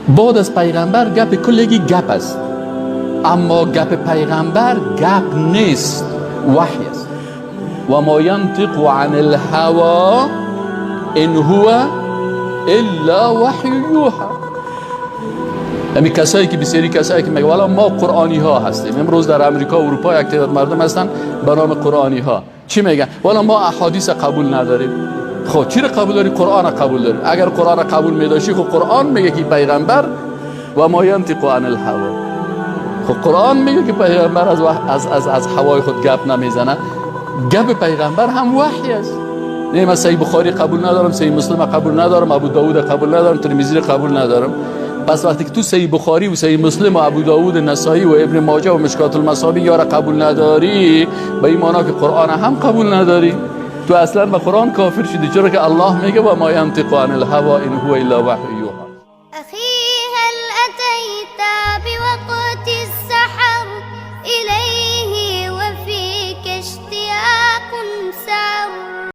بعد از پیغمبر گپ کلگی گپ است، اما گپ پیغمبر گپ نیست، وحی است. و ما ینطق عن الهوا ان هو الا وحی یوحى. همین کسایی که بسیاری کسایی که میگه والا ما قرآنی ها هستیم، امروز در امریکا و اروپا یک تعداد مردم هستن به نام قرآنی ها، چی میگن؟ والا ما احادیث قبول نداریم. خب چی رو قبول داری؟ قرآن قبول داری. اگر قرآن قبول می‌داشتی، خب قرآن میگه که پیغمبر و ما ینطق عن الهوا، خب قرآن میگه که پیغمبر از هوای خود گپ نمیزنه. گپ پیغمبر هم وحی است. نه من صحیح بخاری قبول ندارم، صحیح مسلم قبول ندارم، ابو داوود قبول ندارم، ترمذی قبول ندارم. پس وقتی که تو صحیح بخاری و صحیح مسلم و ابو داوود نسائی و ابن ماجه و مشکات المصابیح یا را قبول نداری، به این معنی که قرآن هم قبول نداری. تو اصلا به قرآن کافر شدی، چرا که الله میگه و ما ینطق عن الهوا ان هو الا وحی یوحى.